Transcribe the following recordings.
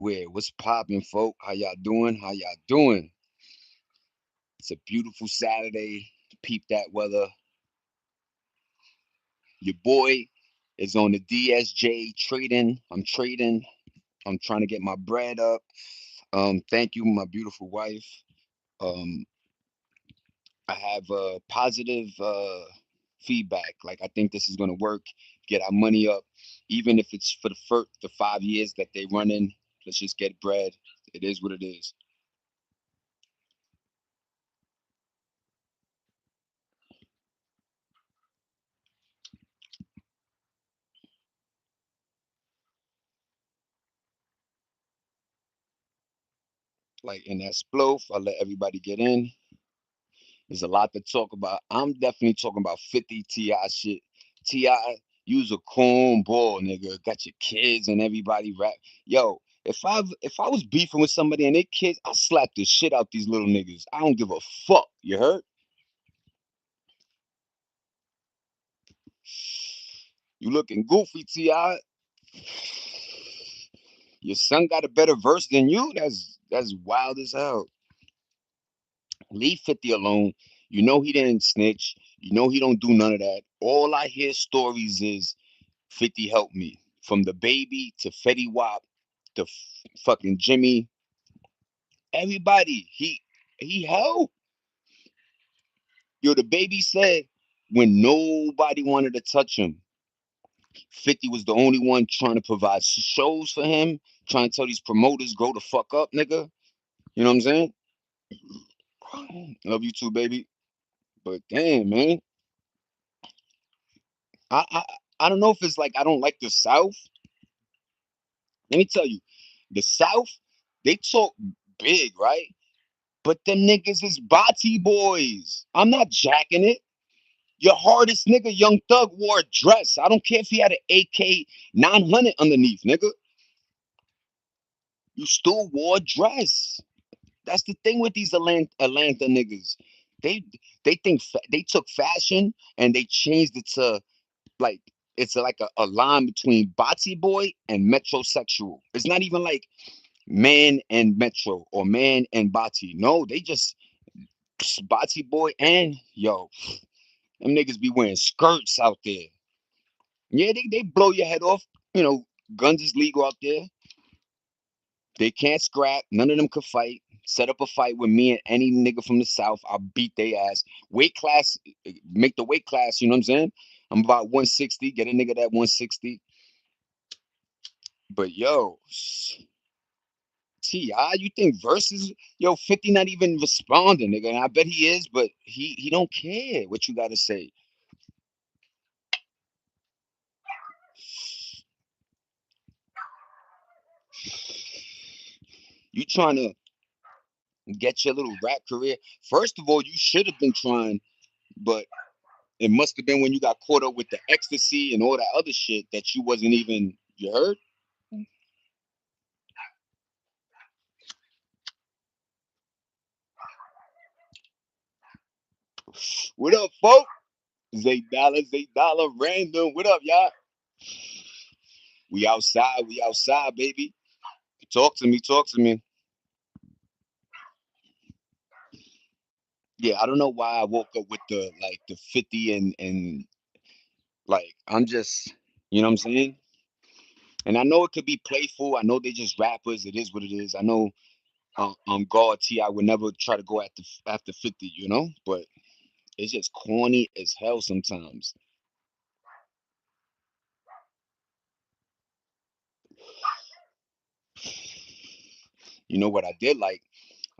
What's poppin', folk? How y'all doing? How y'all doing? It's a beautiful Saturday. Peep that weather. Your boy is on the DSJ trading. I'm trading. I'm trying to get my bread up. Thank you, my beautiful wife. Um, I have positive feedback. Like I think this is gonna work. Get our money up, even if it's for the 5 years that they running. Let's just get bread. It is what it is. Like in that splof, I'll let everybody get in. There's a lot to talk about. I'm definitely talking about 50 Ti shit. Ti, use a cornball, nigga. Got your kids and everybody rap. Yo, if I was beefing with somebody and their kids, I slap the shit out these little niggas. I don't give a fuck. You heard? You looking goofy, Ti. Your son got a better verse than you. That's wild as hell. Leave 50 alone. You know he didn't snitch. You know he don't do none of that. All I hear stories is 50 helped me. From the baby to Fetty Wap to fucking Jimmy. Everybody. He helped. Yo, the baby said when nobody wanted to touch him, 50 was the only one trying to provide shows for him, trying to tell these promoters, grow the fuck up, nigga. You know what I'm saying? Love you too, baby. But damn, man. I, I I don't know if it's like I don't like the South. Let me tell you, the South, they talk big, right? But them niggas is body boys. I'm not jacking it. Your hardest nigga, Young Thug, wore a dress. I don't care if he had an AK 900 underneath, nigga. You still wore a dress. That's the thing with these Atlanta niggas. They they think they took fashion and they changed it to like it's like a line between body boy and metrosexual. It's not even like man and metro or man and bati. No, they just bati boy and yo. Them niggas be wearing skirts out there. Yeah, they blow your head off. You know, guns is legal out there. They can't scrap. None of them could fight. Set up a fight with me and any nigga from the South. I'll beat their ass. Weight class, make the weight class. You know what I'm saying? I'm about 160. Get a nigga that 160. But yo, Ti, you think versus yo 50 not even responding, nigga? And I bet he is, but he don't care what you gotta say. You trying to get your little rap career. First of all, you should have been trying, but it must have been when you got caught up with the ecstasy and all that other shit that you wasn't even. You heard? What up, folk? Zay Dollar, random. What up, y'all? We outside. We outside, baby. Talk to me. Talk to me. Yeah, I don't know why I woke up with the 50 and like I'm just, you know what I'm saying? And I know it could be playful. I know they just rappers. It is what it is. I know God T. I would never try to go after 50, you know. But it's just corny as hell sometimes. You know what I did like?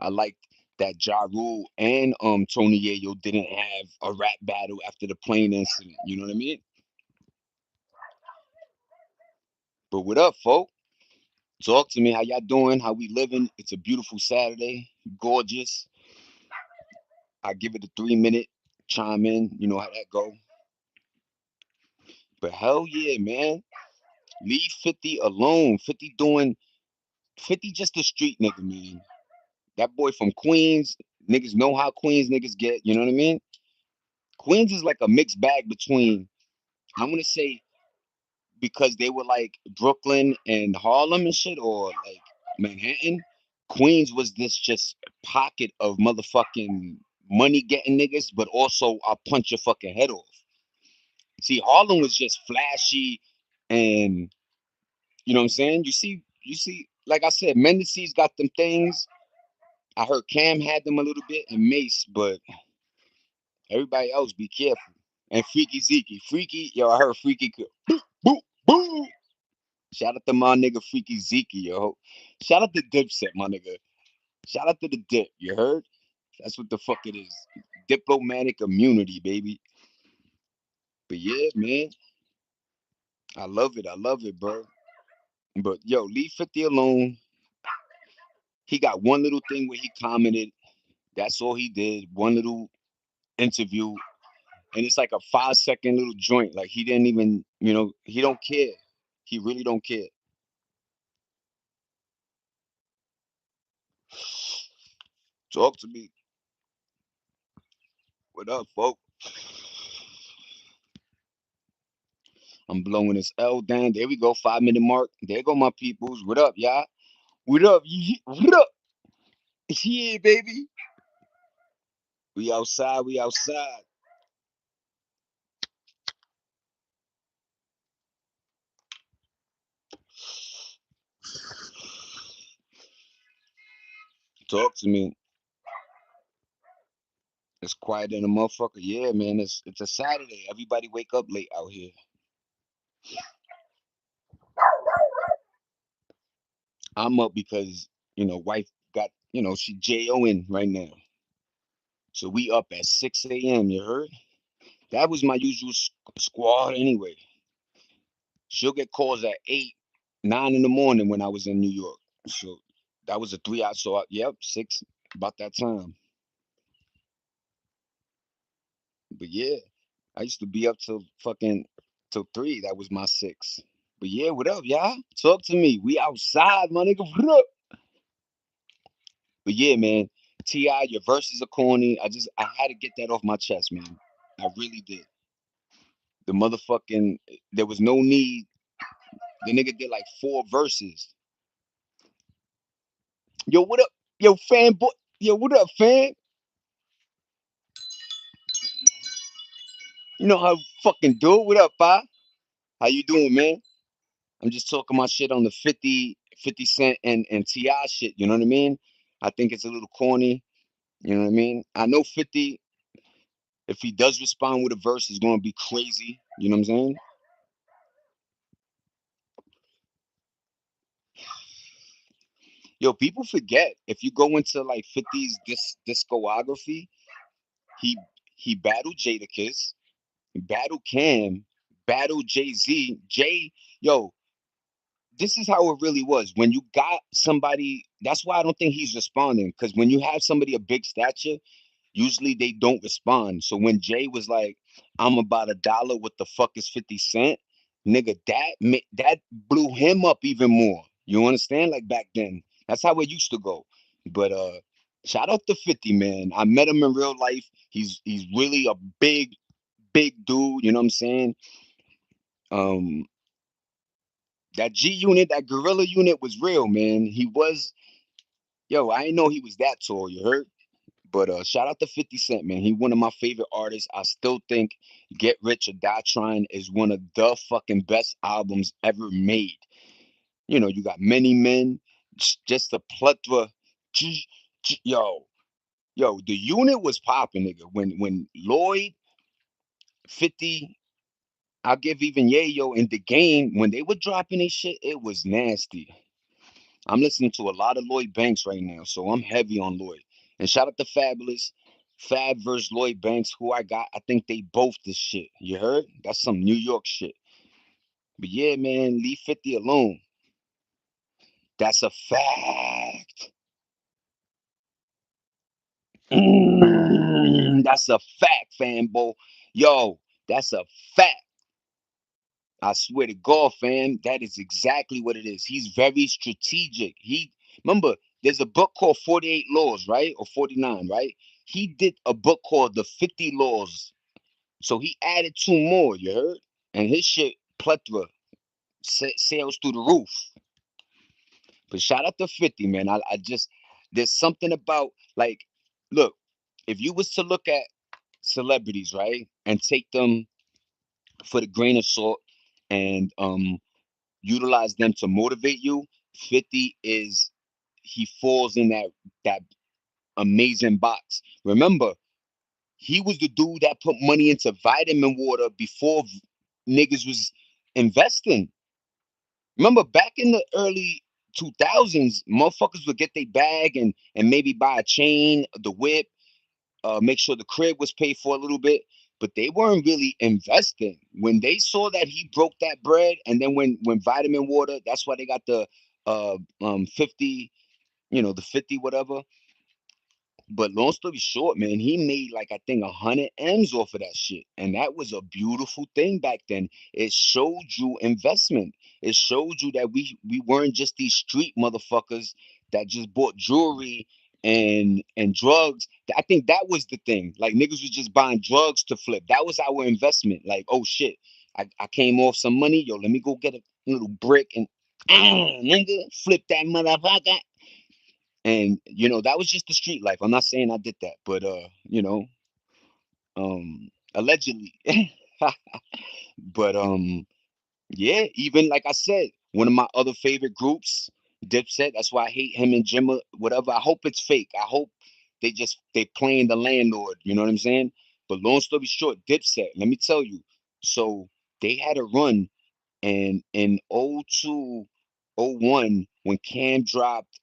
I liked that Ja Rule and Tony Yayo didn't have a rap battle after the plane incident. You know what I mean? But what up, folk? Talk to me. How y'all doing? How we living? It's a beautiful Saturday. Gorgeous. I give it a 3 minute chime in. You know how that go. But hell yeah, man. Leave 50 alone. 50 doing 50 just a street nigga, man. That boy from Queens, niggas know how Queens niggas get, you know what I mean? Queens is like a mixed bag between, I'm gonna say because they were like Brooklyn and Harlem and shit, or like Manhattan, Queens was this just pocket of motherfucking money getting niggas, but also I'll punch your fucking head off. See, Harlem was just flashy and you know what I'm saying? You see, like I said, Mendeecees got them things. I heard Cam had them a little bit and Mace, but everybody else be careful. And Freaky Zeke. Freaky, yo, I heard Freaky boo boo. Shout out to my nigga Freaky Zeke, yo. Shout out to Dipset, my nigga. Shout out to the dip, you heard? That's what the fuck it is. Diplomatic immunity, baby. But yeah, man, I love it. I love it, bro. But yo, leave 50 alone. He got one little thing where he commented. That's all he did. One little interview. And it's like a 5 second little joint. Like he didn't even, he don't care. He really don't care. Talk to me. What up, folk? I'm blowing this L down. There we go. 5 minute mark. There go my peoples. What up, y'all? What up? What up? Yeah, baby. We outside. We outside. Talk to me. It's quiet in a motherfucker. Yeah, man. It's a Saturday. Everybody wake up late out here. I'm up because wife got she JOing right now. So we up at 6 a.m. You heard? That was my usual squad anyway. She'll get calls at 8, 9 in the morning when I was in New York. So that was a 3 hour. So yep, 6 about that time. But yeah, I used to be up till fucking till 3. That was my 6. But yeah, what up, y'all? Talk to me. We outside, my nigga. What up? But yeah, man. Ti, your verses are corny. I had to get that off my chest, man. I really did. The motherfucking there was no need. The nigga did like 4 verses. Yo, what up? Yo, fanboy. Yo, what up, fan? You know how fucking do it. What up, pa? How you doing, man? I'm just talking my shit on the 50 Cent and Ti shit. You know what I mean? I think it's a little corny. You know what I mean? I know 50. If he does respond with a verse, it's gonna be crazy. You know what I'm saying? Yo, people forget if you go into like 50's discography, he he battled Jadakiss, battled Cam, battled Jay Z. Yo, this is how it really was. When you got somebody, that's why I don't think he's responding. Because when you have somebody of big stature, usually they don't respond. So when Jay was like, "I'm about $1. What the fuck is 50 Cent?" Nigga, that blew him up even more. You understand? Like back then, that's how it used to go. But shout out to 50, man. I met him in real life. He's really a big dude. You know what I'm saying? Um, that G unit, that gorilla unit was real, man. He was, yo, I didn't know he was that tall. You heard? But shout out to 50 Cent, man. He one of my favorite artists. I still think Get Rich or Die Trying is one of the fucking best albums ever made. You got Many Men, just a plethora. Yo, yo, the unit was popping, nigga. When Lloyd, 50, I'll give even Yayo in the game, when they were dropping this shit, it was nasty. I'm listening to a lot of Lloyd Banks right now, so I'm heavy on Lloyd. And shout out to Fabulous. Fab versus Lloyd Banks, who I got. I think they both this shit. You heard? That's some New York shit. But yeah, man, leave 50 alone. That's a fact. That's a fact, fanboy. Yo, that's a fact. I swear to God, fam, that is exactly what it is. He's very strategic. Remember, there's a book called 48 Laws, right? Or 49, right? He did a book called The 50 Laws. So he added 2 more, you heard? And his shit, plethora, sails through the roof. But shout out to 50, man. I just there's something about like, look, if you was to look at celebrities, right, and take them for the grain of salt and utilize them to motivate you, 50 is he falls in that amazing box. Remember, he was the dude that put money into vitamin water before niggas was investing. Remember back in the early 2000s, motherfuckers would get their bag and maybe buy a chain, the whip, make sure the crib was paid for a little bit, but they weren't really investing. When they saw that he broke that bread, and then when vitamin water, that's why they got the 50, the 50 whatever. But long story short, man, he made like I think 100 M's off of that shit, and that was a beautiful thing back then. It showed you investment. It showed you that we weren't just these street motherfuckers that just bought jewelry and drugs. I think that was the thing. Like niggas was just buying drugs to flip. That was our investment. Like, oh shit, I came off some money. Yo, let me go get a little brick and nigga flip that motherfucker. And that was just the street life. I'm not saying I did that, but allegedly. But yeah, even like I said, one of my other favorite groups, Dipset. That's why I hate him and Jimma. Whatever. I hope it's fake. I hope they playing the landlord. You know what I'm saying? But long story short, Dipset. Let me tell you. So they had a run, and in '02, '01, when Cam dropped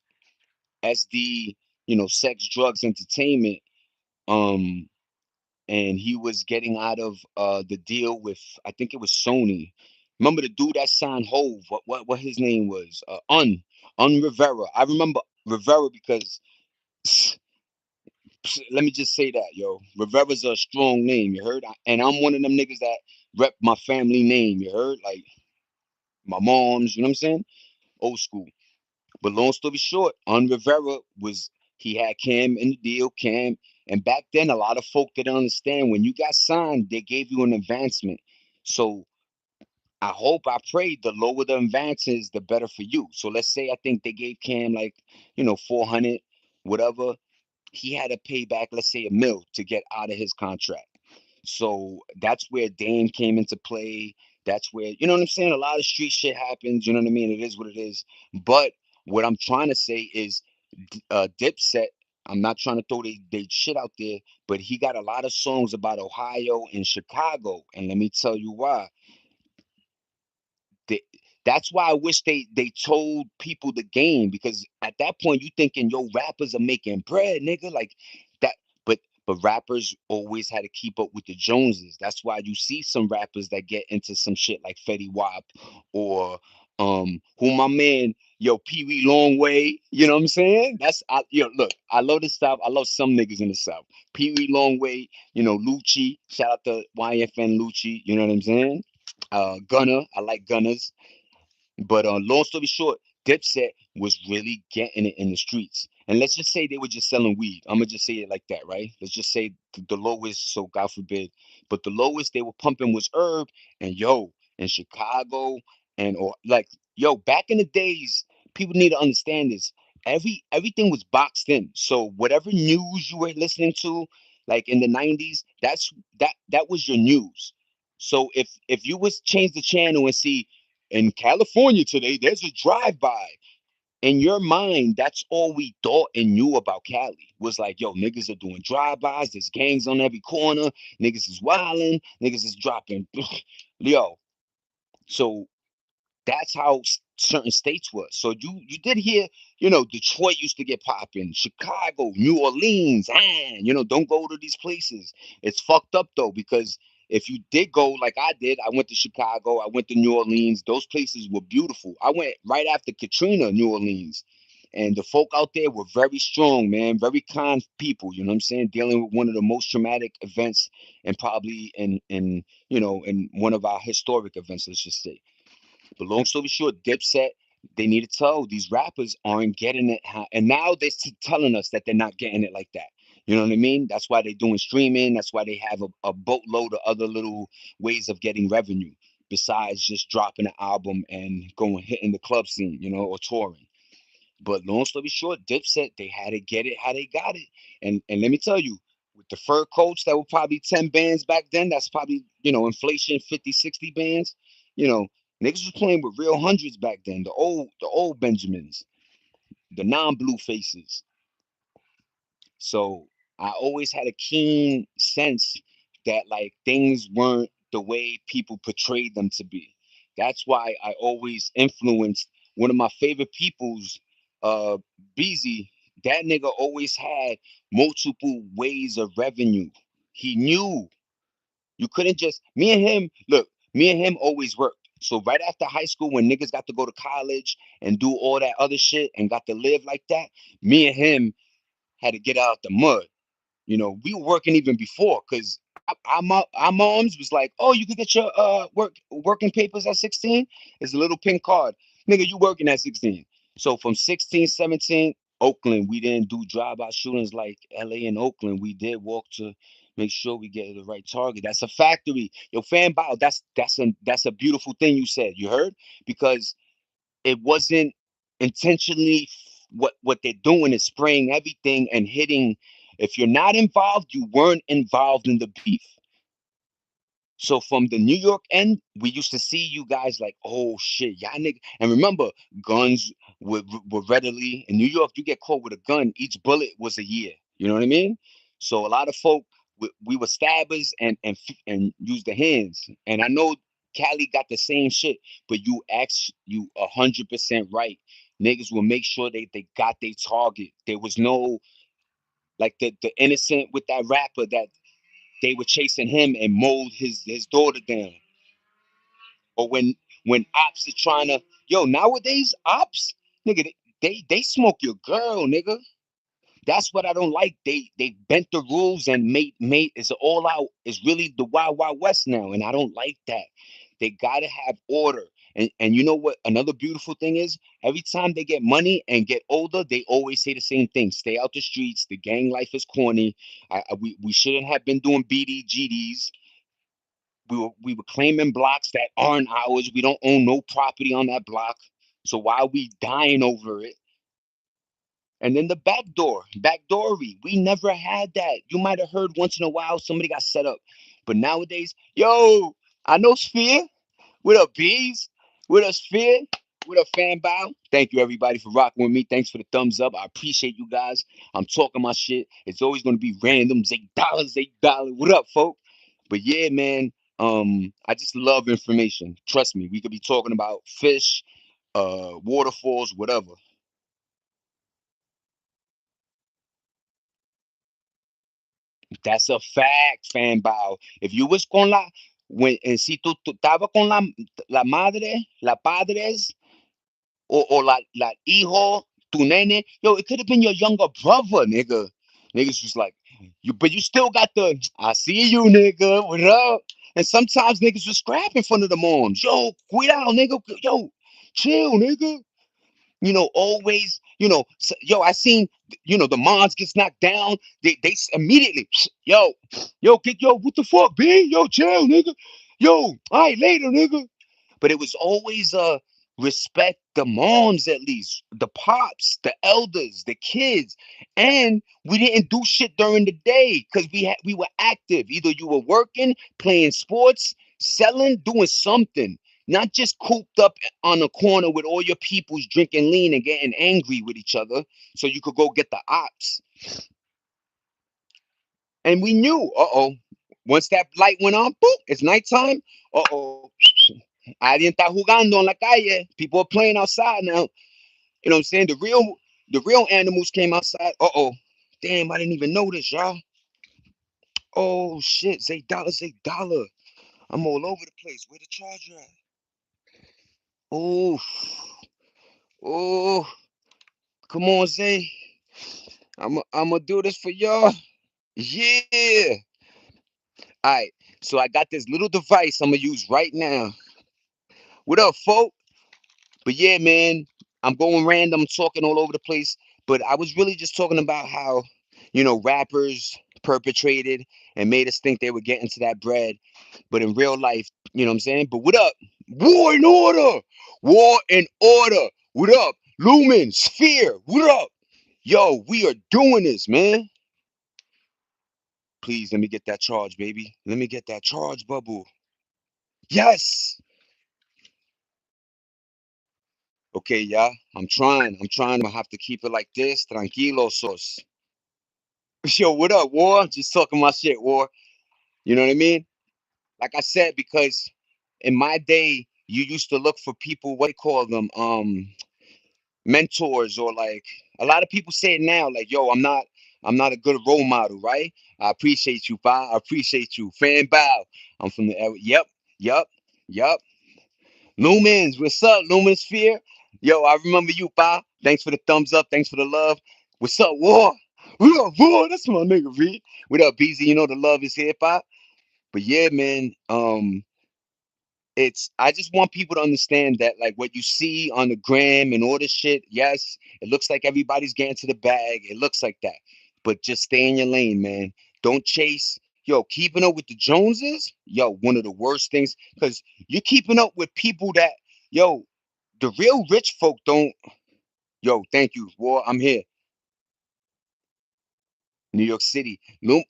SD, sex, drugs, entertainment. Um, and he was getting out of the deal with, I think it was Sony. Remember the dude that signed Hove? What his name was? Un Rivera. I remember Rivera because let me just say that, yo, Rivera's a strong name. You heard? And I'm one of them niggas that rep my family name. You heard? Like my mom's. You know what I'm saying? Old school. But long story short, on Rivera was he had Cam in the deal, Cam. And back then, a lot of folk didn't understand when you got signed, they gave you an advancement. So I hope, I pray the lower the advance is, the better for you. So let's say I think they gave Cam like, 400, whatever. He had to pay back, let's say, a mil to get out of his contract. So that's where Dame came into play. That's where, you know what I'm saying? A lot of street shit happens. You know what I mean? It is what it is. But what I'm trying to say is, Dipset, I'm not trying to throw they shit out there, but he got a lot of songs about Ohio and Chicago. And let me tell you why. They, that's why I wish they told people the game, because at that point you thinking, yo, rappers are making bread, nigga, like that. But rappers always had to keep up with the Joneses. That's why you see some rappers that get into some shit like Fetty Wap or who my man, yo, Pee Wee Longway. You know what I'm saying? Look, I love the South. I love some niggas in the South. Pee Wee Longway, Lucci. Shout out to YFN Lucci. You know what I'm saying? Gunner. I like Gunners. But long story short, Dipset was really getting it in the streets. And let's just say they were just selling weed. I'm gonna just say it like that, right? Let's just say the lowest, so God forbid, but the lowest they were pumping was herb. And yo, in Chicago, and or like yo, back in the days, people need to understand this. Everything was boxed in. So whatever news you were listening to, like in the '90s, that was your news. So if you was change the channel and see in California today, there's a drive-by. In your mind, that's all we thought and knew about Cali. Was like, yo, niggas are doing drive-bys, there's gangs on every corner, niggas is wilding, niggas is dropping. Yo, so that's how certain states was. So you did hear, Detroit used to get popping, Chicago, New Orleans, and don't go to these places. It's fucked up though, because if you did go like I did, I went to Chicago, I went to New Orleans. Those places were beautiful. I went right after Katrina, New Orleans. And the folk out there were very strong, man, very kind people. You know what I'm saying? Dealing with one of the most traumatic events, and probably in one of our historic events, let's just say. But long story short, Dipset, they need to tell these rappers aren't getting it, and now they're telling us that they're not getting it like that. You know what I mean? That's why they're doing streaming. That's why they have a boatload of other little ways of getting revenue besides just dropping an album and going hitting the club scene, or touring. But long story short, Dipset, they had to get it how they got it. And let me tell you, with the fur coats that were probably 10 bands back then, that's probably, inflation 50, 60 bands. You know, niggas was playing with real hundreds back then. The old Benjamins, the non-blue faces. So I always had a keen sense that like things weren't the way people portrayed them to be. That's why I always influenced one of my favorite peoples, uh, Beezy. That nigga always had multiple ways of revenue. He knew you couldn't just me and him. Look, me and him always worked. So right after high school, when niggas got to go to college and do all that other shit and got to live like that, me and him had to get out the mud. We were working even before because our moms was like, "Oh, you could get your working papers at 16. It's a little pink card, nigga. You working at 16?" So from 16, 17, Oakland, we didn't do drive-by shootings like LA and Oakland. We did walk to make sure we get the right target. That's a factory. Yo, fan bow. That's a beautiful thing you said. You heard because it wasn't intentionally what they're doing is spraying everything and hitting. If you're not involved, you weren't involved in the beef. So from the New York end, we used to see you guys like, oh shit, y'all nigga. And remember, guns were readily in New York. You get caught with a gun, each bullet was a year. You know what I mean? So a lot of folk, we were stabbers and used the hands. And I know Cali got the same shit, but you 100% right. Niggas will make sure they got their target. There was no like the innocent with that rapper that they were chasing him and mowed his daughter down. Or when ops are trying to nowadays ops, nigga, they smoke your girl, nigga. That's what I don't like. They bent the rules and made it's all out. It's really the wild wild west now, and I don't like that. They gotta have order. And you know what? Another beautiful thing is every time they get money and get older, they always say the same thing: stay out the streets. The gang life is corny. We shouldn't have been doing BDGDs. We were claiming blocks that aren't ours. We don't own no property on that block. So why are we dying over it? And then the backdoory. We never had that. You might have heard once in a while somebody got set up. But nowadays, yo, I know Sphere. What up, bees? What up, Sphere? What up, fan bow? Thank you everybody for rocking with me. Thanks for the thumbs up. I appreciate you guys. I'm talking my shit. It's always gonna be random. $8, $8. What up, folk? But yeah, man. I just love information. Trust me, we could be talking about fish, waterfalls, whatever. That's a fact, fan bow. If you was con la, when, si tú estabas con la madre, la padres, or la hijo, tu nene, yo, it could have been your younger brother, nigga. Niggas was like, but you still got I see you, nigga, what up? And sometimes niggas was scrap in front of the moms. Yo, cuidado, nigga. Yo, chill, nigga. Always, I seen, the moms gets knocked down. Immediately, what the fuck, B? Yo, chill, nigga. Yo, all right, later, nigga. But it was always respect the moms, at least the pops, the elders, the kids. And we didn't do shit during the day because we were active. Either you were working, playing sports, selling, doing something, not just cooped up on a corner with all your peoples drinking lean and getting angry with each other so you could go get the ops. And we knew, once that light went on, boop, it's nighttime. Uh-oh, alguien está jugando en la calle. People are playing outside now. You know what I'm saying? The real animals came outside. Uh-oh. Damn, I didn't even notice, y'all. Oh shit, $8, $8. I'm all over the place. Where the charger at? Oh, oh, come on, Zay. I'm gonna do this for y'all. Yeah. All right. So I got this little device I'm gonna use right now. What up, folk? But yeah, man, I'm going random, talking all over the place. But I was really just talking about how, rappers perpetrated and made us think they were getting to that bread. But in real life, you know what I'm saying? But what up? War and order. War and order. What up? Lumen, Sphere, what up? Yo, we are doing this, man. Please let me get that charge, baby. Let me get that charge, bubble. Yes. Okay, yeah. I'm trying. I'm trying. I have to keep it like this. Tranquilo, sos. Yo, what up, War? Just talking my shit, War. You know what I mean? Like I said, because in my day, you used to look for people, what do you call them? Mentors, or like a lot of people say it now, like, yo, I'm not a good role model, right? I appreciate you, pa. I appreciate you. Fan bow. I'm from the area. Yep, yep, yep. Lumens, what's up, Lumen? Yo, I remember you, pa. Thanks for the thumbs up. Thanks for the love. What's up, War? What up, War? That's my nigga, Reed. What up, BZ? You know the love is here, pa. But yeah, man. It's I just want people to understand that, like, what you see on the gram and all this shit, yes, it looks like everybody's getting to the bag. It looks like that. But just stay in your lane, man. Don't chase. Yo, keeping up with the Joneses, yo, one of the worst things, because you're keeping up with people that, yo, the real rich folk don't. Yo, thank you, War. I'm here. New York City. Look,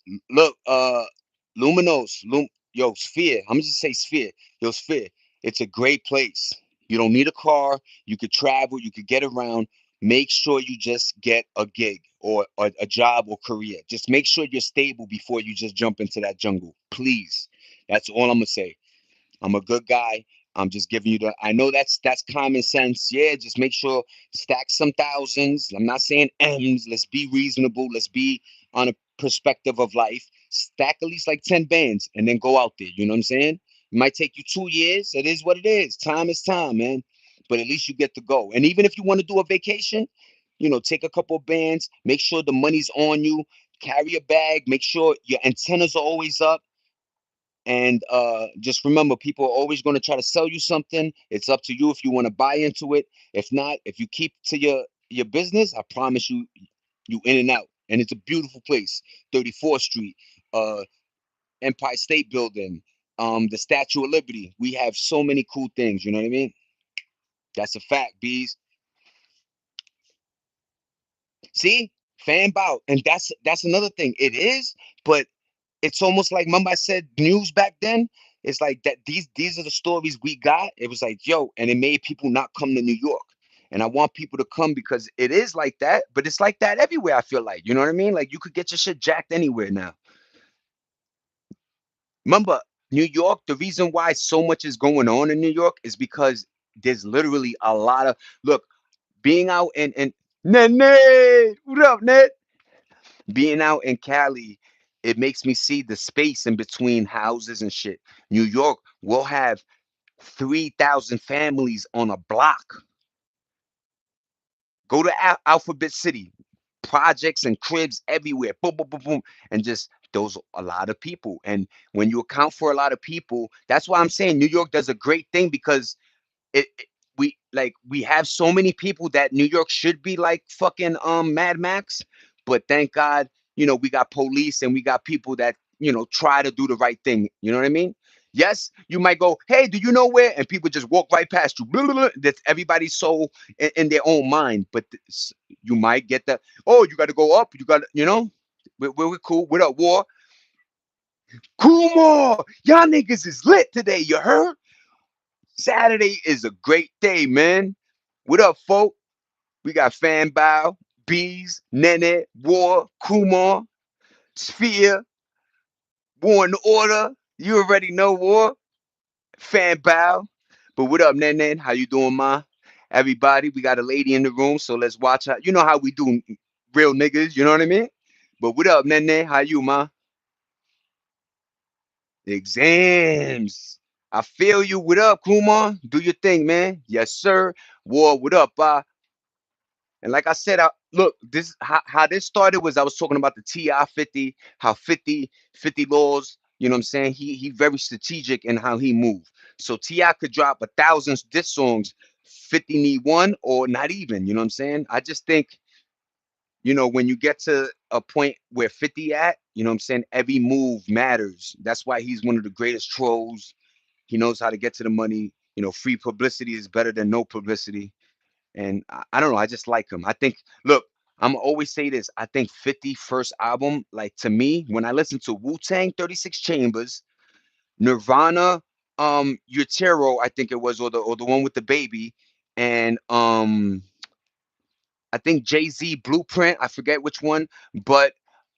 Luminos, yo, Sphere. I'm just say Sphere. Yo, Sphere. It's a great place. You don't need a car. You could travel. You could get around. Make sure you just get a gig or a job or career. Just make sure you're stable before you just jump into that jungle. Please. That's all I'm gonna say. I'm a good guy. I'm just giving you the. I know that's common sense. Yeah, just make sure stack some thousands. I'm not saying M's. Let's be reasonable. Let's be on a perspective of life. Stack at least like 10 bands and then go out there. You know what I'm saying? It might take you 2 years. It is what it is. Time is time, man. But at least you get to go. And even if you want to do a vacation, take a couple of bands. Make sure the money's on you. Carry a bag. Make sure your antennas are always up, and just remember, people are always going to try to sell you something. It's up to you if you want to buy into it. If not, if you keep to your business, I promise you, you in and out. And it's a beautiful place. 34th Street, uh, Empire State Building, the Statue of Liberty. We have so many cool things. You know what I mean? That's a fact, bees. See, fan bout, and that's another thing. It is, but it's almost like, remember I said news back then. It's like that. These are the stories we got. It was like, yo, and it made people not come to New York. And I want people to come because it is like that, but it's like that everywhere. I feel like, you know what I mean? Like, you could get your shit jacked anywhere now. Remember, New York. The reason why so much is going on in New York is because there's literally a lot of look being out and Ned, what up, Ned? Being out in Cali, it makes me see the space in between houses and shit. New York will have 3,000 families on a block. Go to Alphabet City, projects and cribs everywhere. Boom, boom, boom, boom. And just those a lot of people. And when you account for a lot of people, that's why I'm saying New York does a great thing because we have so many people that New York should be like fucking Mad Max, but thank God, we got police and we got people that try to do the right thing. You know what I mean? Yes, you might go, hey, do you know where? And people just walk right past you. Blah, blah, blah. That's everybody's so in their own mind. But you might get that. Oh, you got to go up. You got to, we're cool. What up, War? Kumar, y'all niggas is lit today. You heard? Saturday is a great day, man. What up, folk? We got Fan Bow, Bees, Nene, War, Kumar, Sphere, War in Order. You already know War, Fan Bow. But what up, Nene? How you doing, ma? Everybody, we got a lady in the room, so let's watch her. You know how we do, real niggas, you know what I mean? But what up, Nene? How you, ma? Exams. I feel you. What up, Kumar? Do your thing, man. Yes, sir. War, what up, And like I said, look, this how this started was I was talking about the TI 50, how 50 laws, you know what I'm saying? He very strategic in how he moved. So TI could drop 1,000 diss songs, 50 need one or not even, you know what I'm saying? I just think, when you get to a point where 50 at, you know what I'm saying? Every move matters. That's why he's one of the greatest trolls. He knows how to get to the money. Free publicity is better than no publicity. And I don't know, I just like him. I think, look, I'm always say this. I think 50 first album, like to me, when I listen to Wu Tang 36 Chambers, Nirvana, Utero, I think it was, or the one with the baby, and I think Jay-Z Blueprint, I forget which one, but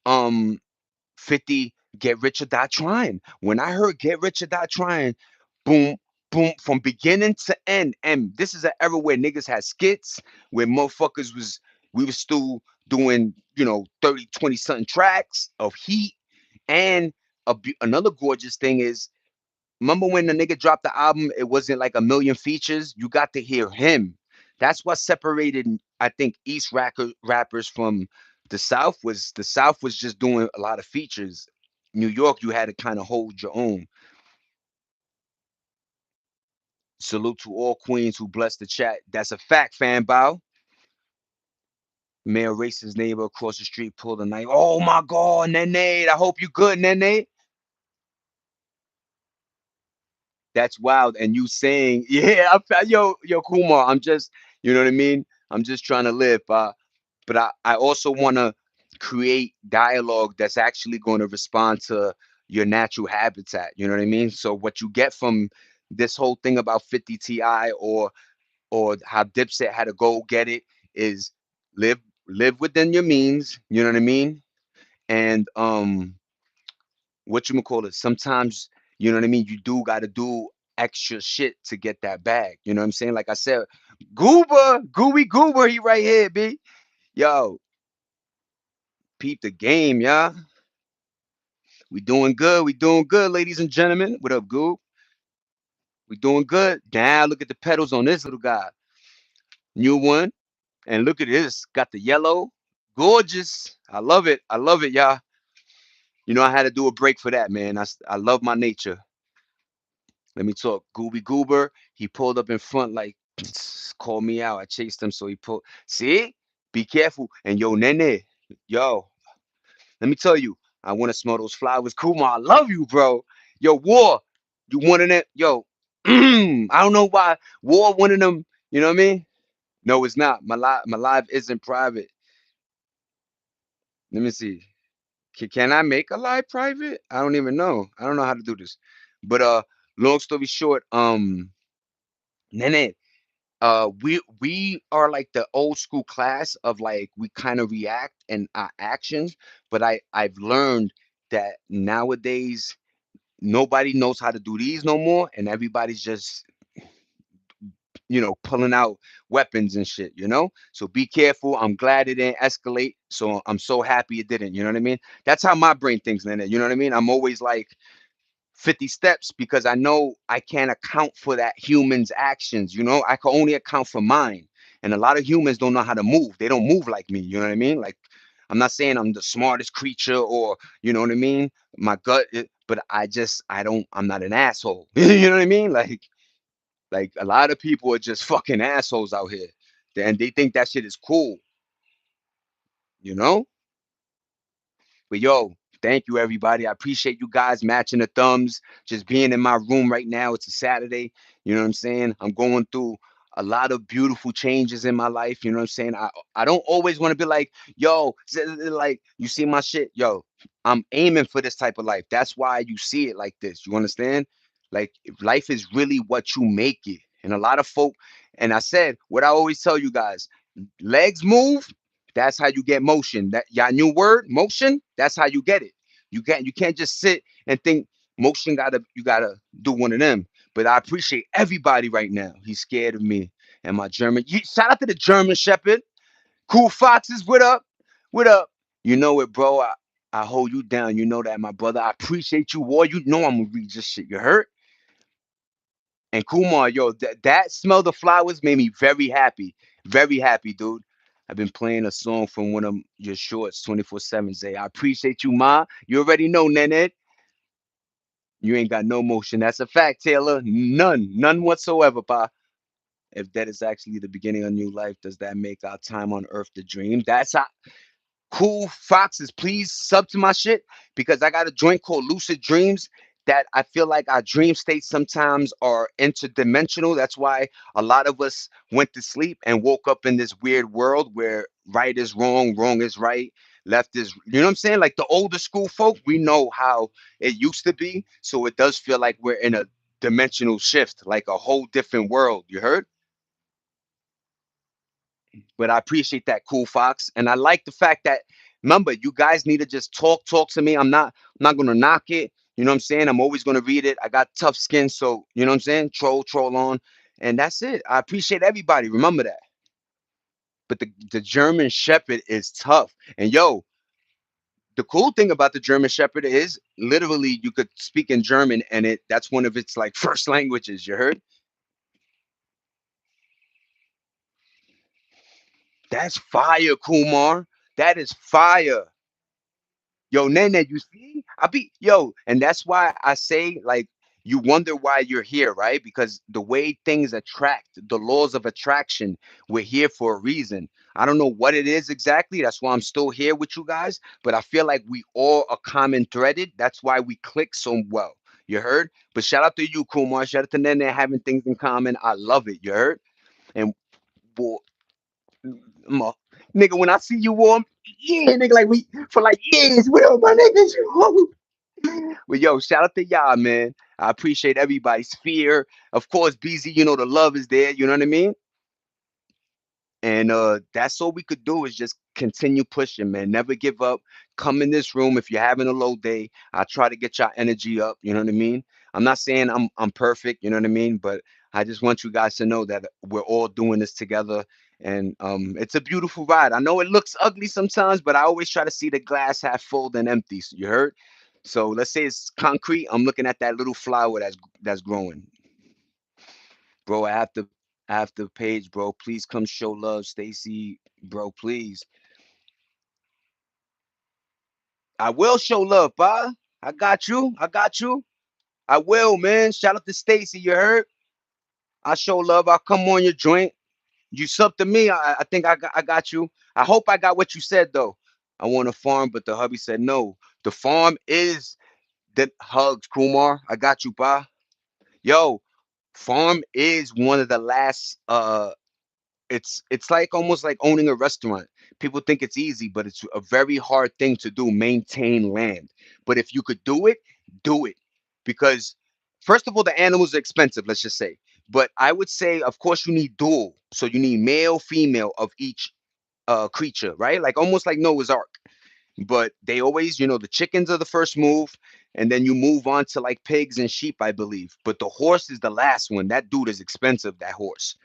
um 50 Get Rich or Die Trying. When I heard Get Rich or Die Trying, boom, boom, from beginning to end. And this is an era where niggas had skits, where motherfuckers was, we was still doing, 30, 20 something tracks of heat. And another gorgeous thing is, remember when the nigga dropped the album, it wasn't like a million features? You got to hear him. That's what separated, I think, East rappers from the South was just doing a lot of features. New York, you had to kind of hold your own. Salute to all queens who bless the chat. That's a fact, fan bow. Male racist neighbor across the street pulled a knife. Oh my God, Nene. I hope you good, Nene. That's wild. And you saying, yeah, yo, Kumar, I'm just, you know what I mean? I'm just trying to live. But I also want to create dialogue that's actually going to respond to your natural habitat. You know what I mean? So what you get from this whole thing about 50 Ti, or how Dipset had to go get it, is live live within your means. You know what I mean? And what you call it? Sometimes, you know what I mean. You do got to do extra shit to get that bag. You know what I'm saying? Like I said, Gooey Goober, he right here, b. Yo, peep the game, y'all. We doing good. We doing good, ladies and gentlemen. What up, Goob? We doing good. Now look at the pedals on this little guy. New one. And look at this. Got the yellow. Gorgeous. I love it. I love it, y'all. I had to do a break for that, man. I love my nature. Let me talk. Gooby Goober. He pulled up in front like called me out. I chased him, so he pulled. See? Be careful. And yo, Nene. Yo, let me tell you, I want to smell those flowers. Kuma, I love you, bro. Yo, War, you one of them? Yo, I don't know why War one of them. You know what I mean? No, it's not. My live isn't private. Let me see. Can I make a live private? I don't even know. I don't know how to do this. But long story short, Nene, we are like the old school class of like we kind of react and our actions. But I've learned that nowadays nobody knows how to do these no more, and everybody's just pulling out weapons and shit. So be careful. I'm glad it didn't escalate, so I'm so happy it didn't. You know what I mean? That's how my brain thinks, man. You know what I mean? I'm always like 50 steps, because I know I can't account for that human's actions. I can only account for mine, and a lot of humans don't know how to move. They don't move like me. You know what I mean? Like, I'm not saying I'm the smartest creature, or you know what I mean, my gut, but I'm not an asshole. You know what I mean? Like a lot of people are just fucking assholes out here, and they think that shit is cool. you know But yo, thank you everybody. I appreciate you guys matching the thumbs, just being in my room right now. It's a Saturday. You know what I'm saying? I'm going through a lot of beautiful changes in my life. You know what I'm saying? I don't always want to be like, yo, like you see my shit, yo. I'm aiming for this type of life. That's why you see it like this. You understand? Like life is really what you make it. And a lot of folk, and I said what I always tell you guys, legs move, that's how you get motion. That y'all new word, motion. That's how you get it. You can't just sit and think motion. You gotta do one of them. But I appreciate everybody right now. He's scared of me and my German. Shout out to the German Shepherd. Cool Foxes. What up? What up? You know it, bro. I hold you down. You know that, my brother. I appreciate you, war. You know I'm gonna read this shit. You hurt? And Kumar, yo, that smell the flowers made me very happy. Very happy, dude. I've been playing a song from one of your shorts 24/7, Zay. I appreciate you, Ma. You already know, Nened. You ain't got no motion. That's a fact, Taylor. None. None whatsoever, Pa. If that is actually the beginning of new life, does that make our time on earth the dream? That's how cool foxes. Please sub to my shit, because I got a joint called Lucid Dreams. that I feel like our dream states sometimes are interdimensional. That's why a lot of us went to sleep and woke up in this weird world where right is wrong, wrong is right, left is, you know what I'm saying? Like the older school folk, we know how it used to be. So it does feel like we're in a dimensional shift, like a whole different world. You heard? But I appreciate that, Cool Fox, and I like the fact that, remember, you guys need to just talk to me. I'm not gonna knock it. You know what I'm saying? I'm always gonna read it. I got tough skin, so you know what I'm saying. Troll on, and that's it. I appreciate everybody. Remember that. But the German Shepherd is tough, and yo, the cool thing about the German Shepherd is literally you could speak in German, and that's one of its like first languages. You heard? That's fire, Kumar. That is fire. Yo, Nene, you see? And that's why I say, like, you wonder why you're here, right? Because the way things attract, the laws of attraction, we're here for a reason. I don't know what it is exactly. That's why I'm still here with you guys. But I feel like we all are common threaded. That's why we click so well. You heard? But shout out to you, Kumar. Shout out to Nene having things in common. I love it. You heard? And boy, nigga, when I see you warm, yeah, nigga, like we for like years, will my niggas. But yo, shout out to y'all, man. I appreciate everybody's fear. Of course, BZ, you know the love is there. You know what I mean? And that's all we could do is just continue pushing, man. Never give up. Come in this room if you're having a low day. I try to get your energy up. You know what I mean? I'm not saying I'm perfect. You know what I mean? But I just want you guys to know that we're all doing this together, and it's a beautiful ride. I know it looks ugly sometimes, but I always try to see the glass half full than empty. You heard? So let's say it's concrete. I'm looking at that little flower that's growing, bro. I have the page, bro. Please come show love, Stacy, bro. Please, I will show love, pa. I got you. I got you. I will, man. Shout out to Stacy. You heard? I show love. I'll come on your joint. You sub to me. I think I got you. I hope I got what you said though. I want a farm, but the hubby said no. The farm is the hugs, Kumar. I got you, pa. Yo, farm is one of the last it's like almost like owning a restaurant. People think it's easy, but it's a very hard thing to do, maintain land. But if you could do it. Because first of all, the animals are expensive, let's just say. But I would say, of course, you need dual. So you need male, female of each creature, right? Like almost like Noah's Ark. But they always, the chickens are the first move, and then you move on to like pigs and sheep, I believe. But the horse is the last one. That dude is expensive, that horse.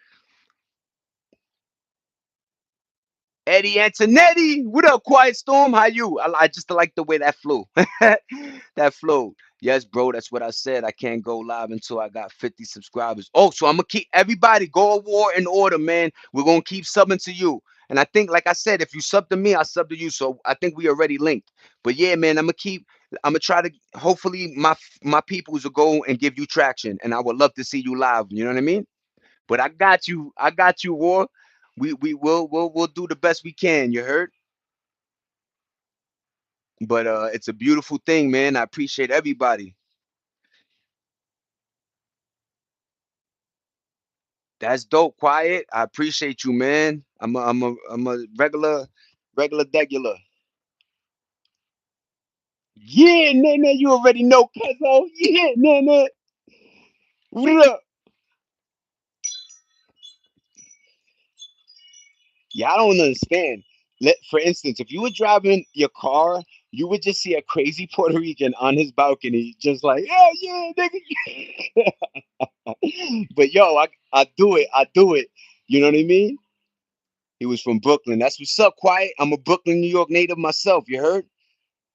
Eddie Antonetti, what up, Quiet Storm? How you? I just like the way that flew. That flowed. Yes, bro, that's what I said. I can't go live until I got 50 subscribers. Oh, so I'm gonna keep everybody go war in order, man. We're gonna keep subbing to you. And I think, like I said, if you sub to me, I sub to you. So I think we already linked. But yeah, man, I'm gonna try to hopefully my peoples will go and give you traction. And I would love to see you live. You know what I mean? But I got you. I got you, War. We'll do the best we can. You heard? But it's a beautiful thing, man. I appreciate everybody. That's dope. Quiet. I appreciate you, man. I'm a regular degular. Yeah, Nana, you already know, Kezo. Yeah, Nana. What up? Yeah, I don't understand. For instance, if you were driving your car, you would just see a crazy Puerto Rican on his balcony, just like, yeah, nigga. But yo, I do it. I do it. You know what I mean? He was from Brooklyn. That's what's up, Quiet. I'm a Brooklyn, New York native myself. You heard?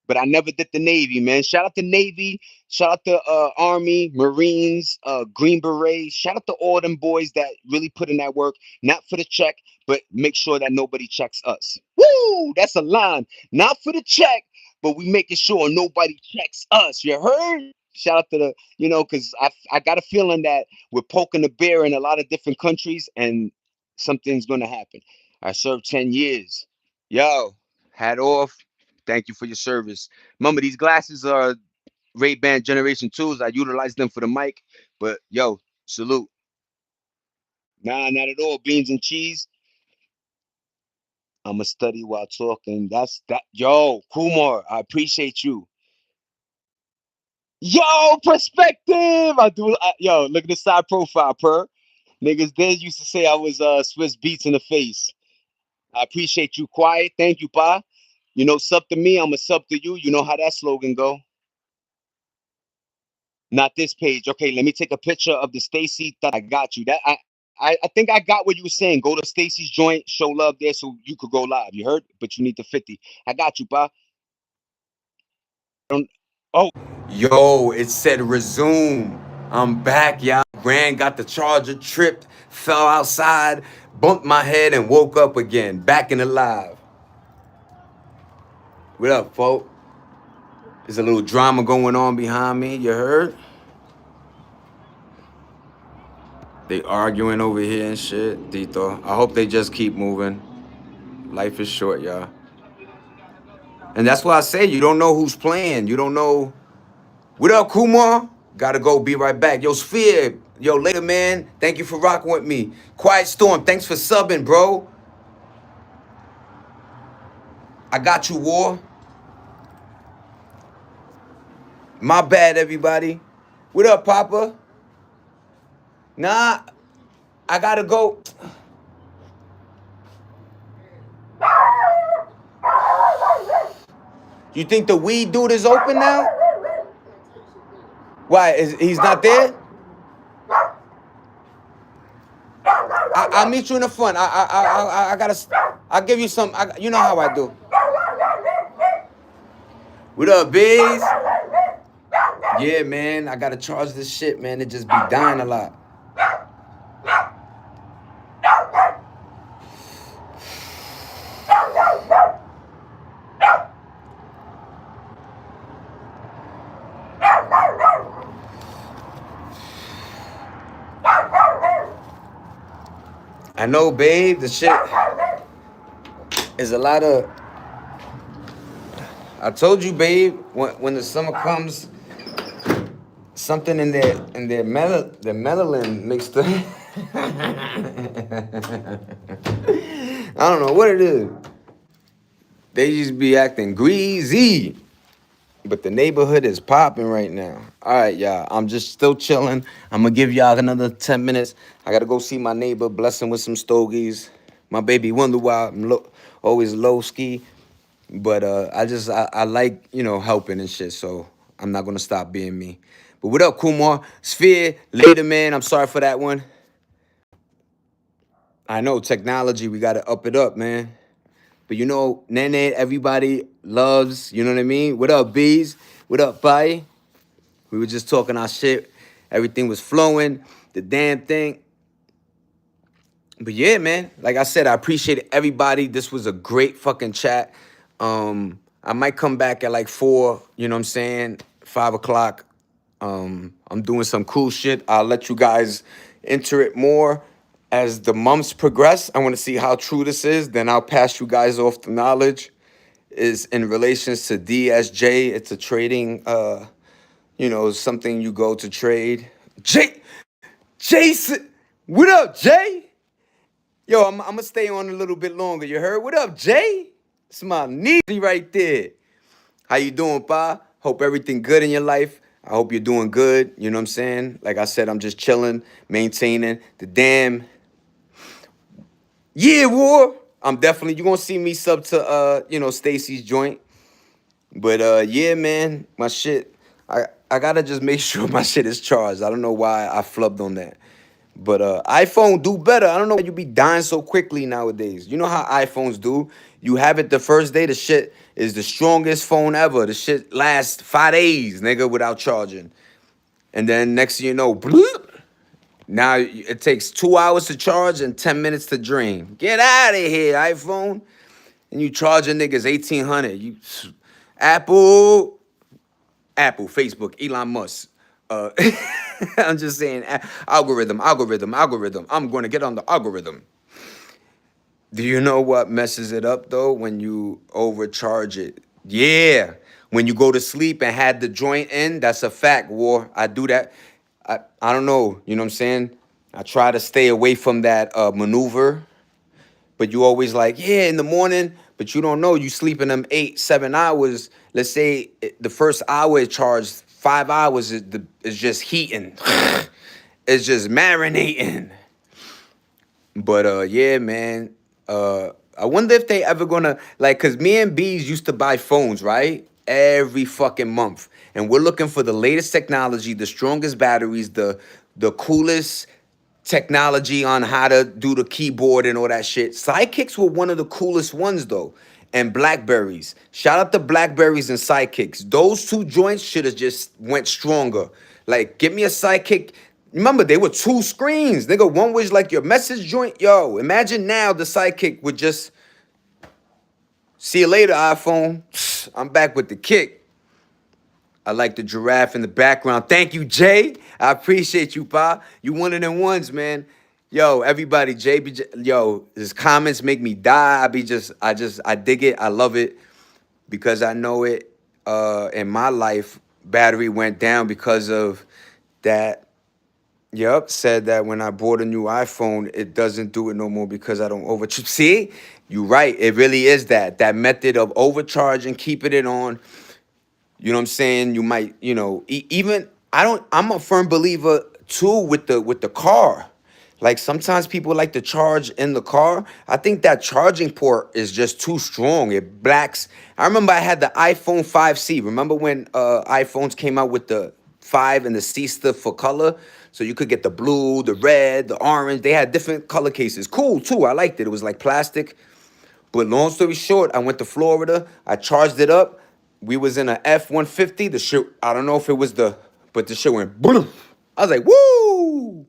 But I never did the Navy, man. Shout out to Navy. Shout out to Army, Marines, Green Berets. Shout out to all them boys that really put in that work, not for the check, but make sure that nobody checks us. Woo! That's a line. Not for the check, but we making sure nobody checks us. You heard? Shout out to because I got a feeling that we're poking the bear in a lot of different countries, and something's gonna happen. I served 10 years. Yo, hat off. Thank you for your service. Remember, these glasses are Ray-Ban Generation 2s. I utilize them for the mic. But yo, salute. Nah, not at all. Beans and cheese. I'ma study while talking. That's that. Yo, Kumar, I appreciate you. Yo, perspective. Yo, look at the side profile, per. Niggas then used to say I was Swiss Beats in the face. I appreciate you, quiet. Thank you, pa. You know, sub to me, I'ma sub to you. You know how that slogan go. Not this page. Okay, let me take a picture of the Stacy. I got you. I think I got what you were saying. Go to Stacy's joint, show love there so you could go live. You heard? But you need the 50. I got you, pa. Don't, oh, Yo, it said resume. I'm back, y'all. Ran, got the charger, tripped, fell outside, bumped my head, and woke up again. Back in the live. What up, folk? There's a little drama going on behind me, you heard? They arguing over here and shit, Tito. I hope they just keep moving. Life is short, y'all. And that's why I say you don't know who's playing. You don't know. What up, Kumar? Gotta go, be right back. Yo, Sphere. Yo, later, man. Thank you for rocking with me. Quiet Storm, thanks for subbing, bro. I got you, War. My bad, everybody. What up, Papa? Nah, I gotta go. You think the weed dude is open now? Why? He's not there? I'll meet you in the front. I gotta. I'll give you some. You know how I do. What up, Biz? Yeah, man. I gotta charge this shit, man. It just be dying a lot. I know, babe. The shit is a lot of. I told you, babe. When the summer comes, something in their melanin mixed up. I don't know what it is. They just be acting greasy. But the neighborhood is popping right now. All right, y'all. I'm just still chilling. I'm going to give y'all another 10 minutes. I got to go see my neighbor, bless him with some stogies. My baby wonder why I'm always low ski. But I like, helping and shit. So I'm not going to stop being me. But what up, Kumar? Sphere, later, man. I'm sorry for that one. I know, technology, we got to up it up, man. But Nene, everybody loves, you know what I mean? What up, Bees? What up, Pai? We were just talking our shit. Everything was flowing. The damn thing. But yeah, man. Like I said, I appreciate everybody. This was a great fucking chat. I might come back at like 4, you know what I'm saying? 5 o'clock. I'm doing some cool shit. I'll let you guys enter it more as the months progress. I want to see how true this is. Then I'll pass you guys off the knowledge. Is in relations to DSJ. It's a trading, something you go to trade. Jason, what up, Jay? Yo, I'm gonna stay on a little bit longer. You heard? What up, Jay? It's my needy right there. How you doing, Pa? Hope everything good in your life. I hope you're doing good. You know what I'm saying? Like I said, I'm just chilling, maintaining the damn. Yeah, War. I'm definitely, you gonna see me sub to Stacy's joint. But yeah, man, my shit. I gotta just make sure my shit is charged. I don't know why I flubbed on that. But iPhone do better. I don't know why you be dying so quickly nowadays. You know how iPhones do. You have it the first day, the shit is the strongest phone ever. The shit lasts 5 days, nigga, without charging. And then next thing you know, bloop, now it takes 2 hours to charge and 10 minutes to drain. Get out of here, iPhone. And you charging niggas 1,800. You Apple, Facebook, Elon Musk. I'm just saying, algorithm. I'm going to get on the algorithm. Do you know what messes it up though? When you overcharge it. Yeah. when you go to sleep and had the joint in. That's a fact, War. I do that. I don't know. You know what I'm saying? I try to stay away from that maneuver, but you always like, yeah, in the morning, but you don't know. You sleep in them 8, 7 hours. Let's say the first hour is charged, 5 hours is just heating. It's just marinating. But yeah, man. I wonder if they ever gonna like, cause me and Bees used to buy phones, right? Every fucking month. And we're looking for the latest technology, the strongest batteries, the coolest technology on how to do the keyboard and all that shit. Sidekicks were one of the coolest ones though. And Blackberries. Shout out to Blackberries and Sidekicks. Those two joints should have just went stronger. Like, give me a Sidekick. Remember, they were two screens. Nigga, one was like your message joint. Yo, imagine now the Sidekick would just see you later, iPhone. I'm back with the kick. I like the giraffe in the background. Thank you, Jay. I appreciate you, Pa. You one of them ones, man. Yo, everybody, yo, his comments make me die. I dig it. I love it because I know it. In my life, battery went down because of that. Yep, said that when I bought a new iPhone, it doesn't do it no more because I don't overcharge. See, you right. It really is that method of overcharging, keeping it on. You know what I'm saying? You might, even I don't. I'm a firm believer too with the car. Like sometimes people like to charge in the car. I think that charging port is just too strong. It blacks. I remember I had the iPhone 5C. Remember when iPhones came out with the 5 and the C stood for color? So you could get the blue, the red, the orange. They had different color cases. Cool too. I liked it. It was like plastic. But long story short, I went to Florida. I charged it up. We was in a F-150. The shit, I don't know if it was but the shit went boom. I was like, woo!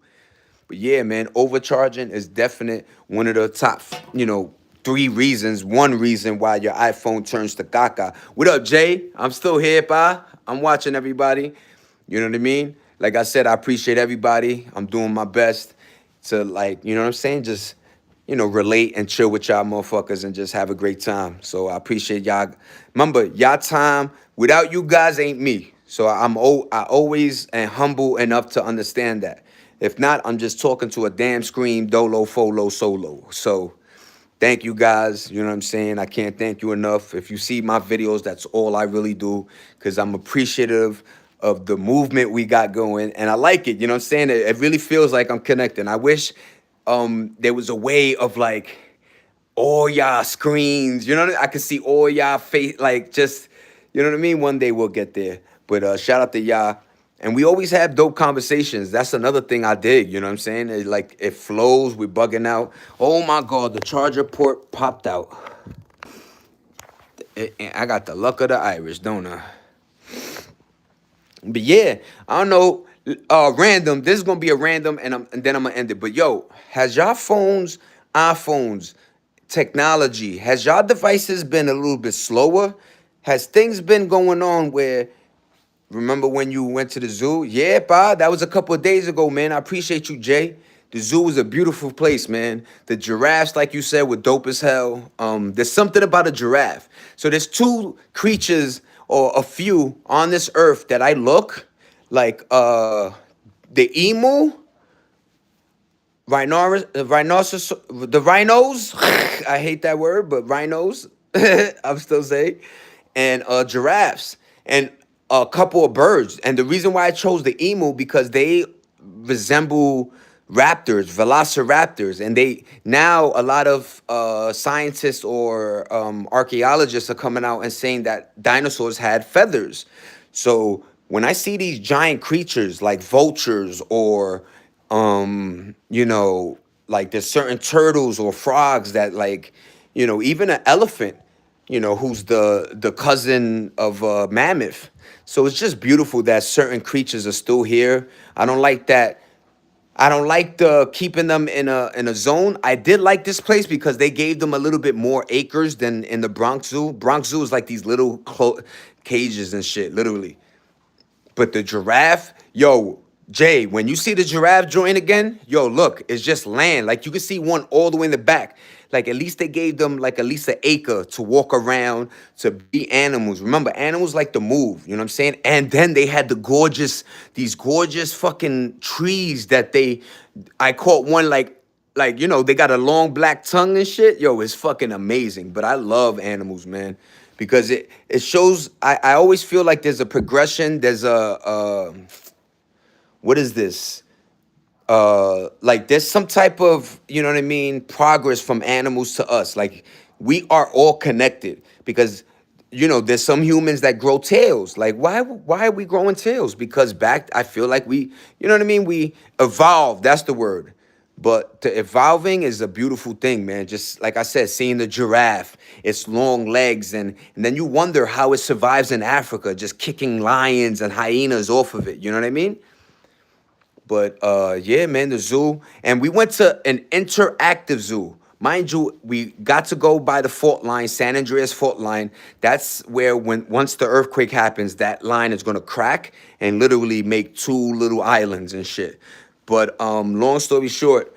But yeah, man, overcharging is definite one of the top, 3 reasons. One reason why your iPhone turns to caca. What up, Jay? I'm still here, pa. I'm watching everybody. You know what I mean? Like I said, I appreciate everybody. I'm doing my best to like, you know what I'm saying? Just, relate and chill with y'all motherfuckers and just have a great time. So I appreciate y'all. Remember, y'all time without you guys ain't me. So I always am humble enough to understand that. If not, I'm just talking to a damn screen, dolo, folo, solo. So thank you guys. You know what I'm saying? I can't thank you enough. If you see my videos, that's all I really do because I'm appreciative of the movement we got going. And I like it. You know what I'm saying? It really feels like I'm connecting. I wish there was a way of like all y'all screens. You know what I mean? I can see all y'all face, like just, you know what I mean? One day we'll get there. But shout out to y'all. And we always have dope conversations. That's another thing I dig. You know what I'm saying? It flows. We bugging out. Oh my God, the charger port popped out. I got the luck of the Irish, don't I? But yeah, I don't know. Random. This is gonna be a random, and then I'm gonna end it. But yo, has y'all iPhones, technology, has y'all devices been a little bit slower? Has things been going on where? Remember when you went to the zoo? Yeah, pa, that was a couple of days ago, man. I appreciate you, Jay. The zoo was a beautiful place, man. The giraffes, like you said, were dope as hell. There's something about a giraffe. So there's two creatures or a few on this earth that I look like the emu, rhinoceros, the rhinos. I hate that word, but rhinos. I'm still saying, and giraffes, and a couple of birds. And the reason why I chose the emu because they resemble raptors, velociraptors, and they now a lot of scientists or archaeologists are coming out and saying that dinosaurs had feathers. So when I see these giant creatures like vultures or like there's certain turtles or frogs that like, even an elephant, who's the cousin of a mammoth. So it's just beautiful that certain creatures are still here. I don't like that. I don't like the keeping them in a zone. I did like this place because they gave them a little bit more acres than in the Bronx Zoo. Bronx Zoo is like these little cages and shit, literally. But the giraffe, yo, Jay, when you see the giraffe joint again, yo, look, it's just land. Like you can see one all the way in the back. Like at least they gave them like at least an acre to walk around, to be animals. Remember, animals like to move, you know what I'm saying? And then they had these gorgeous fucking trees that I caught one like they got a long black tongue and shit. Yo, it's fucking amazing. But I love animals, man, because it shows. I always feel like there's a progression. There's a what is this? Like there's some type of, you know what I mean, progress from animals to us. Like we are all connected because there's some humans that grow tails. Like why are we growing tails? Because back I feel like you know what I mean, we evolved. That's the word. But the evolving is a beautiful thing, man. Just like I said, seeing the giraffe, its long legs, and then you wonder how it survives in Africa, just kicking lions and hyenas off of it. You know what I mean? But yeah, man, the zoo. And we went to an interactive zoo. Mind you, we got to go by the fault line, San Andreas fault line. That's where once the earthquake happens, that line is gonna crack and literally make two little islands and shit. But long story short,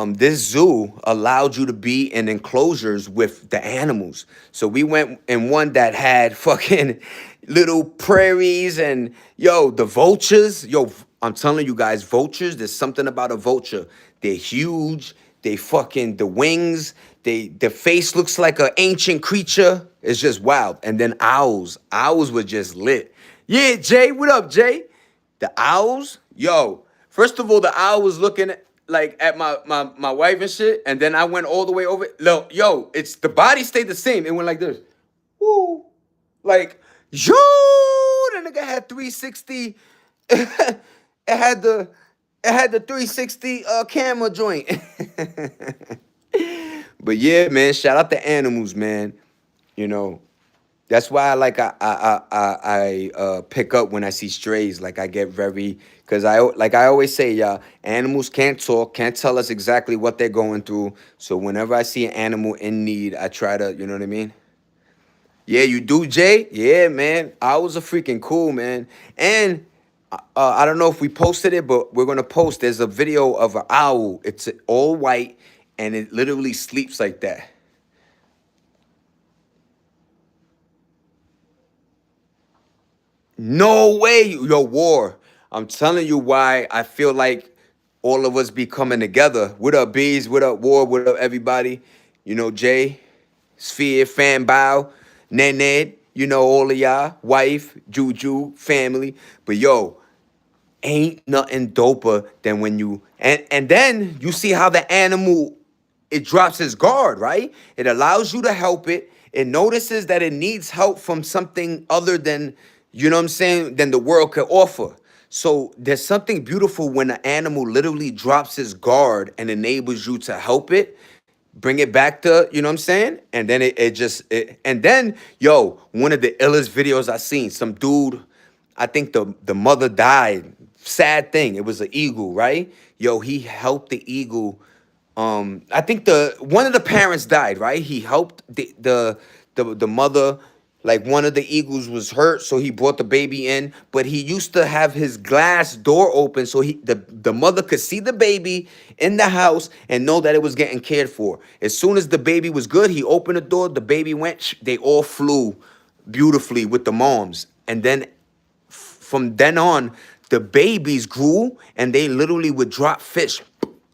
this zoo allowed you to be in enclosures with the animals. So we went in one that had fucking little prairies and the vultures. Yo, I'm telling you guys, vultures, there's something about a vulture. They're huge. They fucking the wings. The face looks like an ancient creature. It's just wild. And then owls. Owls were just lit. Yeah, Jay, what up, Jay? The owls, yo. First of all, the owl was looking at my wife and shit, and then I went all the way over. Look, yo, it's the body stayed the same. It went like this. Woo. Like, yo, the nigga had 360. it had the it had the 360 camera joint. But yeah, man, shout out to animals, man. You know, that's why I pick up when I see strays. Like I get very, because I always say, y'all, animals can't talk, can't tell us exactly what they're going through. So whenever I see an animal in need, I try to, you know what I mean? Yeah, you do, Jay. Yeah, man. Owls are freaking cool, man. And I don't know if we posted it, but we're gonna post. There's a video of an owl. It's all white, and it literally sleeps like that. No way, yo, war. I'm telling you why I feel like all of us be coming together. What up, bees? What up, war? What up, everybody? Jay, Sphere, Fan Bow, Ned, all of y'all, wife, Juju, family. But yo, ain't nothing doper than when and then you see how the animal, it drops its guard, right? It allows you to help it. It notices that it needs help from something other than, you know what I'm saying, than the world could offer. So there's something beautiful when an animal literally drops its guard and enables you to help it, bring it back to, you know what I'm saying? And then and then, yo, one of the illest videos I seen, some dude, I think the mother died. Sad thing. It was an eagle, right? Yo, he helped the eagle. I think the one of the parents died, right? He helped the mother. Like one of the eagles was hurt, so he brought the baby in. But he used to have his glass door open so the mother could see the baby in the house and know that it was getting cared for. As soon as the baby was good, he opened the door. The baby went. They all flew beautifully with the moms, and then from then on, the babies grew and they literally would drop fish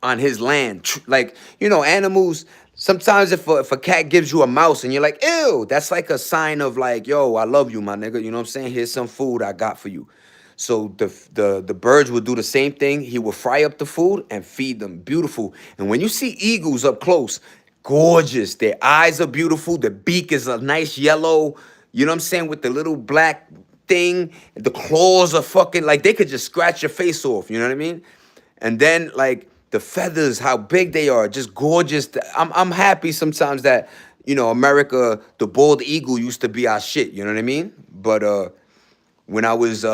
on his land. Like, animals, sometimes if a cat gives you a mouse and you're like, ew, that's like a sign of like, yo, I love you, my nigga. You know what I'm saying? Here's some food I got for you. So the birds would do the same thing. He would fry up the food and feed them. Beautiful. And when you see eagles up close, gorgeous. Their eyes are beautiful. The beak is a nice yellow, you know what I'm saying, with the little black thing. The claws are fucking like they could just scratch your face off. You know what I mean? And then like the feathers, how big they are, just gorgeous. I'm happy sometimes that America, the bald eagle used to be our shit. You know what I mean? But when I was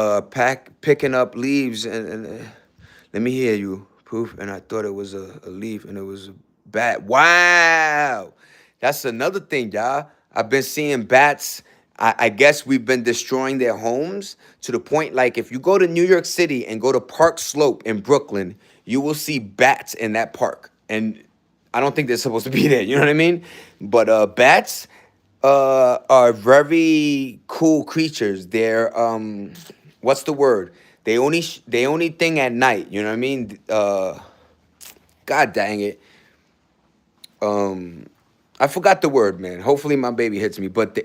picking up leaves and let me hear you, poof, and I thought it was a leaf and it was a bat. Wow, that's another thing, y'all. I've been seeing bats. I guess we've been destroying their homes to the point like if you go to New York City and go to Park Slope in Brooklyn, you will see bats in that park. And I don't think they're supposed to be there. You know what I mean? But bats are very cool creatures. They're what's the word? They only thing at night. You know what I mean? God dang it. um I forgot the word, man. Hopefully my baby hits me. But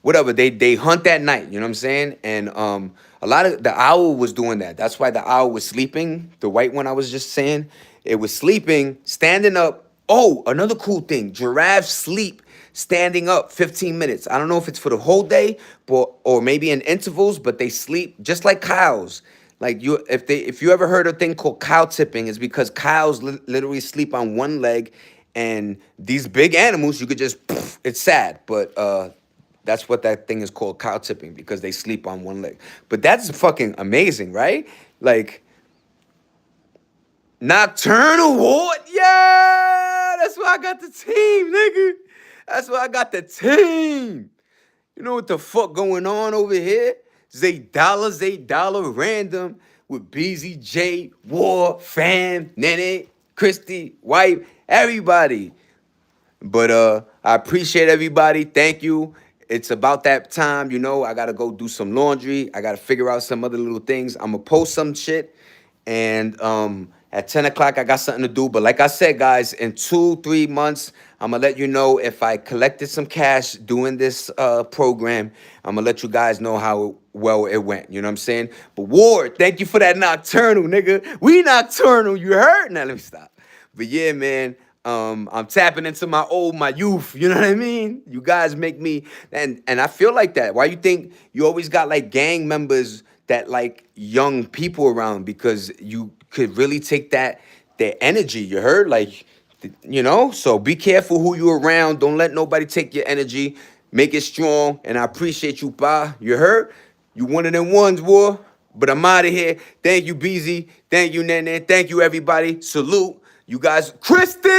whatever, they hunt at night, you know what I'm saying? And a lot of the owl was doing that. That's why the owl was sleeping. The white one I was just saying, it was sleeping, standing up. Oh, another cool thing. Giraffes sleep standing up 15 minutes. I don't know if it's for the whole day, but or maybe in intervals, but they sleep just like cows. Like if you ever heard a thing called cow tipping, it's because cows literally sleep on one leg, and these big animals you could just it's sad, but that's what that thing is called, cow tipping, because they sleep on one leg. But that's fucking amazing, right? Like nocturnal ward, yeah, that's why I got the team, nigga. That's why I got the team. You know what the fuck going on over here? Zay Dollar Random with BZJ, War, Fam, Nene, Christy, White, everybody. But I appreciate everybody. Thank you. It's about that time, you know. I gotta go do some laundry. I gotta figure out some other little things. I'm gonna post some shit, and at 10 o'clock I got something to do. But like I said, guys, in 2-3 months, I'm gonna let you know if I collected some cash doing this program. I'm gonna let you guys know how well it went. You know what I'm saying? But Ward, thank you for that nocturnal, nigga. We nocturnal. You heard? Now let me stop. But yeah, man. I'm tapping into my youth. You know what I mean? You guys make me, and I feel like that. Why you think you always got like gang members that like young people around? Because you could really take their energy. You heard? Like, you know. So be careful who you around. Don't let nobody take your energy. Make it strong. And I appreciate you, Pa. You heard? You one of them ones, war. But I'm out of here. Thank you, BZ. Thank you, Nene. Thank you, everybody. Salute. You guys, Christy!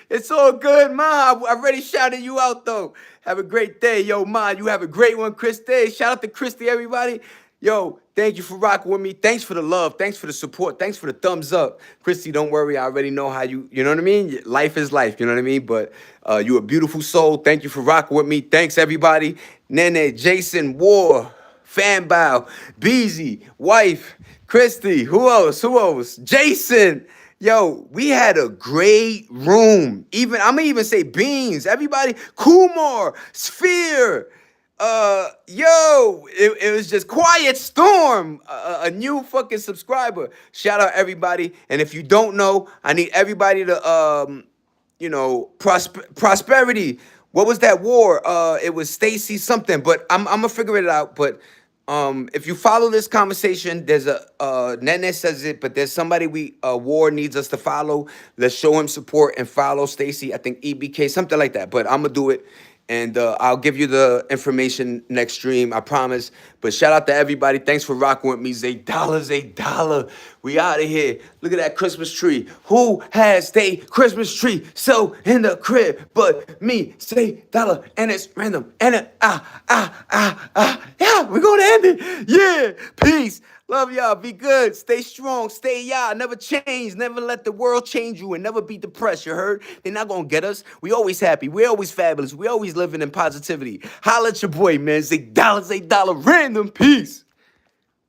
It's all good, Ma. I already shouted you out, though. Have a great day, yo, Ma. You have a great one, Christy. Shout out to Christy, everybody. Yo, thank you for rocking with me. Thanks for the love. Thanks for the support. Thanks for the thumbs up. Christy, don't worry. I already know how you know what I mean? Life is life, you know what I mean? But you a beautiful soul. Thank you for rocking with me. Thanks, everybody. Nene, Jason, War, Fanbow, Beezy, Wife, Christy, who else? Who else? Jason. Yo, we had a great room. Even I'm gonna even say Beans. Everybody, Kumar, Sphere. It was just Quiet Storm, a new fucking subscriber. Shout out everybody. And if you don't know, I need everybody to prosperity. What was that war? It was Stacy something, but I'm gonna figure it out. But if you follow this conversation, there's a Nene says it, but there's somebody War needs us to follow. Let's show him support and follow Stacy. I think EBK, something like that. But I'm gonna do it. And I'll give you the information next stream, I promise. But shout out to everybody. Thanks for rocking with me. Zay Dollar. We out of here. Look at that Christmas tree. Who has their Christmas tree so in the crib but me? Zay Dollar. And it's random. And yeah, we're going to end it. Yeah. Peace. Love y'all. Be good. Stay strong. Stay y'all. Never change. Never let the world change you, and never be depressed. You heard? They're not gonna get us. We always happy. We always fabulous. We always living in positivity. Holla at your boy, man. Say dollar, random. Peace.